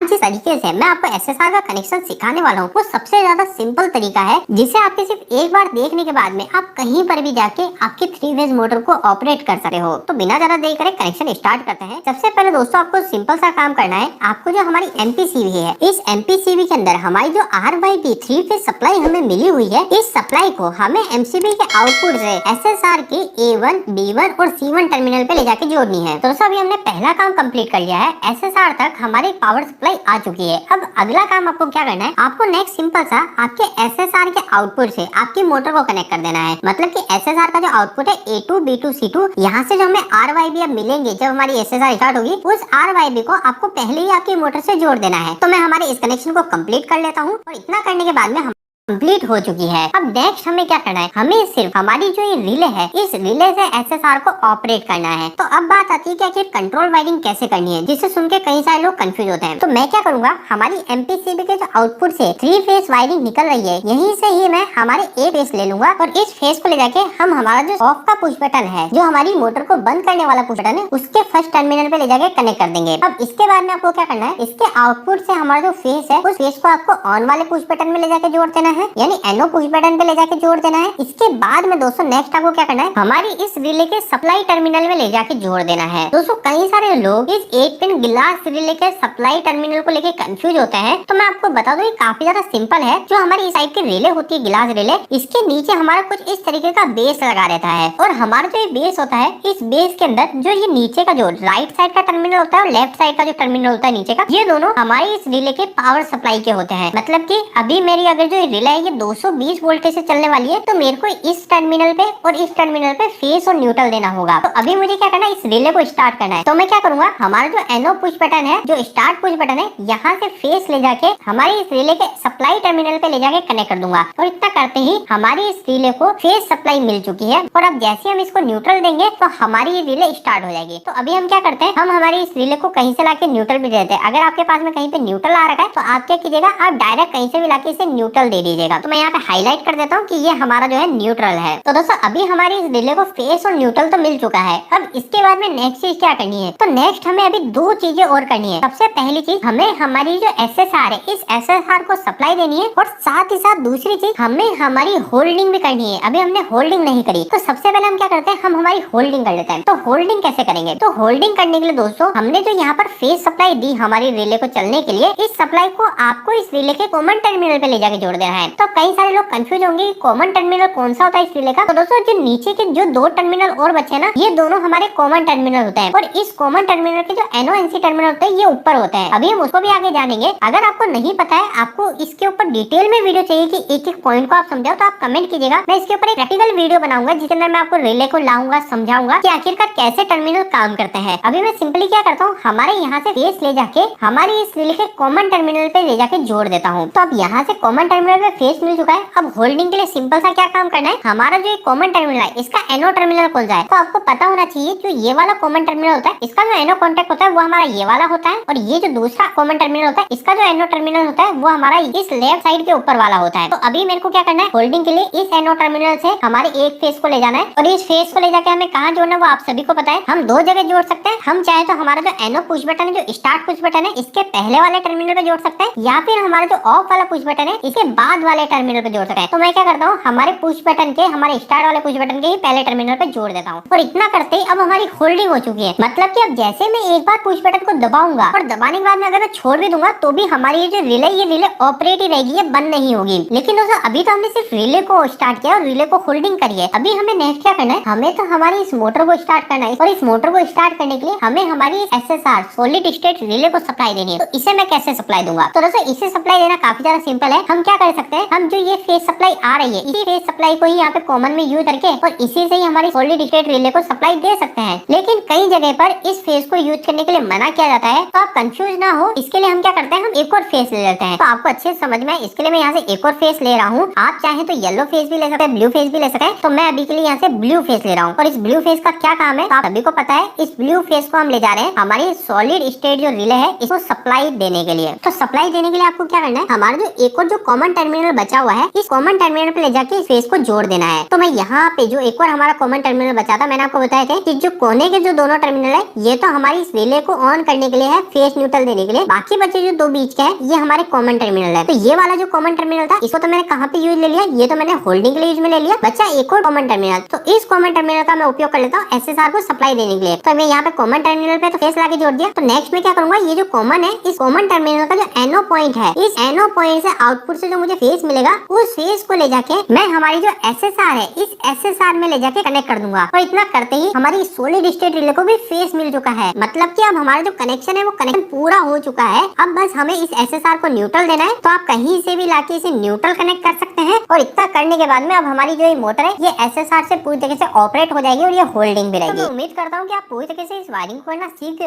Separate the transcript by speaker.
Speaker 1: जिस तरीके से मैं आपको एसएसआर का कनेक्शन सिखाने वाला हूँ वो सबसे ज्यादा सिंपल तरीका है जिसे आपके सिर्फ एक बार देखने के बाद में आप कहीं पर भी जाके आपके 3 फेज मोटर को ऑपरेट कर सकते हो। तो बिना ज्यादा देरी करे कनेक्शन स्टार्ट करते हैं। सबसे पहले दोस्तों आपको सिंपल सा काम करना है। आपको जो हमारी एमपीसीबी है, इस एमपीसीबी के अंदर हमारी जो आरवाईबी 3 फेज सप्लाई हमें मिली हुई है, इस सप्लाई को हमें एमसीबी के आउटपुट से एसएसआर के A1, B1 और C1 टर्मिनल पे ले जाके जोड़नी है। तो दोस्तों अभी हमने पहला काम कंप्लीट कर लिया है। एसएसआर तक हमारी पावर सप्लाई आ चुकी है। अब अगला काम आपको क्या करना है, आपको नेक्स्ट सिंपल सा आपके एसएसआर के आउटपुट से आपकी मोटर को कनेक्ट कर देना है। मतलब कि एसएसआर का जो आउटपुट है A2, B2, C2, यहाँ से जो हमें आरवाईबी अब मिलेंगे जब हमारी एसएसआर स्टार्ट होगी, उस आरवाईबी को आपको पहले ही आपकी मोटर से जोड़ देना है। तो मैं हमारे इस कनेक्शन को कंप्लीट कर लेता हूँ और इतना करने के बाद में हम कंप्लीट हो चुकी है। अब नेक्स्ट हमें क्या करना है, हमें सिर्फ हमारी जो ये रिले है, इस रिले से एसएसआर को ऑपरेट करना है। तो अब बात आती है कि कंट्रोल वायरिंग कैसे करनी है, जिससे सुन के कई सारे लोग कंफ्यूज होते हैं। तो मैं क्या करूंगा, हमारी एमपीसीबी के जो आउटपुट से 3 फेज वायरिंग निकल रही है, यहीं से ही मैं हमारे A फेज ले लूंगा और इस फेज को ले जाके हम हमारा जो ऑफ का पुश बटन है, जो हमारी मोटर को बंद करने वाला पुश बटन है, उसके फर्स्ट टर्मिनल पे ले जाके कनेक्ट कर देंगे। अब इसके बाद में आपको क्या करना है, इसके आउटपुट से हमारा जो फेज है, उस फेज को आपको ऑन वाले पुश बटन में ले जाके जोड़ देना है, यानी एनो पुश बटन पे ले जाके जोड़ देना है। इसके बाद में दोस्तों नेक्स्ट आपको क्या करना है, हमारी इस रिले के सप्लाई टर्मिनल में ले जाके जोड़ देना है। दोस्तों कई सारे लोग इस 1 पिन गिलास रिले के सप्लाई टर्मिनल को लेके कंफ्यूज होते हैं। तो मैं आपको बता दूं ये काफी ज्यादा सिंपल है। जो हमारी इस साइड की रिले होती है, गिलास रिले, इसके नीचे हमारा कुछ इस तरीके का बेस लगा रहता है और हमारा जो ये बेस होता है, इस बेस के अंदर जो ये नीचे का जो राइट साइड का टर्मिनल होता है और लेफ्ट साइड का जो टर्मिनल होता है नीचे का, ये दोनों हमारे इस रिले के पावर सप्लाई के होते हैं। मतलब की अभी मेरी अगर जो रिले है ये 220 वोल्टेज से चलने वाली है, तो मेरे को इस टर्मिनल पे और इस टर्मिनल पे फेस और न्यूट्रल देना होगा। तो अभी मुझे क्या करना है, इस रिले को स्टार्ट करना है। तो मैं क्या करूंगा, हमारा जो एनो पुश बटन है, जो स्टार्ट पुश बटन है, यहाँ से फेस ले जाके हमारी इस रिले के सप्लाई टर्मिनल पे ले जाके कनेक्ट कर दूंगा और इतना करते ही हमारी इस रिले को फेस सप्लाई मिल चुकी है। और अब जैसे हम इसको न्यूट्रल देंगे तो हमारी ये रिले स्टार्ट हो जाएगी। तो अभी हम क्या करते हैं, हम हमारी इस रिले को कहीं से लाके न्यूट्रल भी देते हैं। अगर आपके पास में कहीं पे न्यूट्रल आ रखा है तो आप क्या कीजिएगा, आप डायरेक्ट कहीं से भी लाके इसे न्यूट्रल दे दीजिएगा। तो मैं यहाँ पे हाईलाइट कर देता हूँ कि ये हमारा जो है न्यूट्रल है। तो दोस्तों अभी हमारी इस रिले को फेस और न्यूट्रल तो मिल चुका है। अब इसके बाद में नेक्स्ट चीज क्या करनी है, तो नेक्स्ट हमें अभी 2 चीजें और करनी है। सबसे पहली चीज, हमें हमारी जो एसएसआर है, इस एसएसआर को सप्लाई देनी है और साथ ही साथ दूसरी चीज, हमें हमारी होल्डिंग भी करनी है। अभी हमने होल्डिंग नहीं करी, तो सबसे पहले हम क्या करते हैं, हम हमारी होल्डिंग कर लेते हैं। तो होल्डिंग कैसे करेंगे, तो होल्डिंग करने के लिए दोस्तों हमने जो यहाँ पर फेस सप्लाई दी हमारी रिले को चलने के लिए, इस सप्लाई को आपको इस रिले के कॉमन टर्मिनल पे ले जाके जोड़ देना है। तो कई सारे लोग कंफ्यूज होंगे कॉमन टर्मिनल कौन सा होता है इस रिले का। तो दोस्तों जो नीचे के जो 2 टर्मिनल और बचे ना, ये दोनों हमारे कॉमन टर्मिनल होते हैं और इस कॉमन टर्मिनल के जो एनो एनसी टर्मिनल होते हैं, ये ऊपर होते हैं। अभी हम उसको भी आगे जानेंगे। अगर आपको नहीं पता है, आपको इसके ऊपर डिटेल में वीडियो चाहिए कि एक एक पॉइंट को आप समझाओ, तो आप कमेंट कीजिएगा। मैं इसके ऊपर एक प्रैक्टिकल वीडियो बनाऊंगा जिसके अंदर मैं आपको रिले को लाऊंगा, समझाऊंगा कि आखिरकार कैसे टर्मिनल काम करते हैं। अभी मैं सिंपली क्या करता हूँ, हमारे यहाँ से फेस ले जाके हमारी इस रिले के कॉमन टर्मिनल पे ले जाके जोड़ देता हूँ। तो अब यहाँ से कॉमन टर्मिनल पे फेस मिल चुका है। अब होल्डिंग के लिए सिंपल सा क्या काम करना है, हमारा जो कॉमन टर्मिनल है, इसका एनो टर्मिनल खुल जाए। तो आपको पता होना चाहिए जो ये वाला कॉमन टर्मिनल होता है, इसका जो एनो कॉन्टेक्ट होता है वो हमारा ये वाला होता है, और ये जो दूसरा कॉमन टर्मिनल होता है, इसका जो एनो टर्मिनल होता है वो हमारा इस लेफ्ट साइड के ऊपर वाला होता है। तो अभी मेरे को क्या करना है, होल्डिंग के लिए इस एनो टर्मिनल से हमारे एक फेस को ले जाना है और इस फेस को ले जाके हमें कहाँ जोड़ना है वो आप सभी को पता है। हम 2 जगह जोड़ सकते हैं। हम चाहे तो हमारा जो एनो पुश बटन है, जो स्टार्ट पुश बटन है, इसके पहले वाले टर्मिनल पे जोड़ सकते हैं, या फिर हमारा जो ऑफ वाला पुश बटन है, इसके बाद वाले टर्मिनल पे जोड़ सकते हैं। तो मैं क्या करता हूँ, हमारे पुश बटन के, हमारे स्टार्ट वाले पुश बटन के ही पहले टर्मिनल पे जोड़ देता हूँ और इतना करते ही अब हमारी होल्डिंग हो चुकी है। मतलब कि अब जैसे मैं एक बार पुश बटन को दबाऊंगा और दबाने के बाद में अगर मैं छोड़ भी दूंगा तो भी हमारी ये जो रिले, ये रिले ऑपरेट ही रहेगी, ये बंद नहीं होगी। लेकिन दोस्तों अभी तो हमने सिर्फ रिले को स्टार्ट किया और रिले को होल्डिंग करी है। अभी हमें नेक्स्ट क्या करना है, हमें तो हमारी इस मोटर को स्टार्ट करना है और इस मोटर को स्टार्ट करने के लिए हमें हमारी एसएसआर सॉलिड स्टेट रिले को सप्लाई देनी है। तो इसे मैं कैसे सप्लाई दूंगा, तो दोस्तों इसे सप्लाई देना काफी ज्यादा सिंपल है। हम क्या कर सकते हैं, हम जो ये फेस सप्लाई आ रही है, इसी फेस सप्लाई को ही यहाँ पे कॉमन में यूज करके और इसी से ही हमारी सॉलिड स्टेट रिले को सप्लाई दे सकते हैं। लेकिन कई जगह पर इस फेस को यूज करने के लिए मना किया जाता है। तो आप कंफ्यूज ना हो, इसके लिए हम क्या करते हैं, हम एक और फेस ले लेते हैं। तो आपको अच्छे से समझ में आए, इसके लिए मैं यहाँ से एक और फेस ले रहा हूँ। आप चाहे तो येलो फेस भी ले सकते हैं, ब्लू फेस भी ले सकते हैं। तो मैं अभी के लिए यहाँ से ब्लू फेस ले रहा हूँ। और इस ब्लू फेस का क्या काम है, तो आप सभी को पता है, इस ब्लू फेस को हम ले जा रहे हैं हमारी सॉलिड स्टेट जो रिले है, इसको सप्लाई देने के लिए। तो सप्लाई देने के लिए आपको क्या करना है, हमारा जो एक और जो कॉमन टर्मिनल टर्मिनल बचा हुआ है, इस कॉमन टर्मिनल पे ले जाके इस फेस को जोड़ देना है। तो मैं यहाँ पे जो एक और हमारा कॉमन टर्मिनल बचा था, मैंने आपको बताया था कि जो कोने के जो दोनों टर्मिनल है ये तो हमारी इस रिले को ऑन करने के लिए है, फेस न्यूट्रल देने के लिए। बाकी बचे जो दो बीच के हैं ये हमारे कॉमन टर्मिनल है। तो ये वाला जो कॉमन टर्मिनल था इसको तो मैंने कहाँ पे यूज ले लिया, ये तो मैंने होल्डिंग के लिए यूज में ले लिया। बच्चा एक और कॉमन टर्मिनल, तो इस कॉमन टर्मिनल का मैं उपयोग कर लेता हूँ एसएसआर को सप्लाई देने के लिए। तो मैं यहाँ पे कॉमन टर्मिनल पे तो फेस लाके जोड़ दिया। तो नेक्स्ट में क्या करूंगा, ये जो कॉमन है इस कॉमन टर्मिनल का जो एनो पॉइंट है, इस एनो पॉइंट से आउटपुट से जो मुझे फेस मिलेगा उस फेस को ले जाके मैं हमारी जो एसएसआर है इस एसएसआर में ले जाके कनेक्ट कर दूंगा। और इतना करते ही हमारी सॉलिड स्टेट रिले को भी फेस मिल चुका है। मतलब कि अब हमारा जो कनेक्शन है वो कनेक्शन पूरा हो चुका है। अब बस हमें इस एसएसआर को न्यूट्रल देना है। तो आप कहीं से भी लाके इसे न्यूट्रल कनेक्ट कर सकते हैं। और इतना करने के बाद में अब हमारी जो ये मोटर है ये एसएसआर से पूरी तरीके से ऑपरेट हो जाएगी और ये होल्डिंग भी रहेगी। तो मैं उम्मीद करता हूँ कि आप पूरी तरीके से इस वायरिंग को करना सीख गए।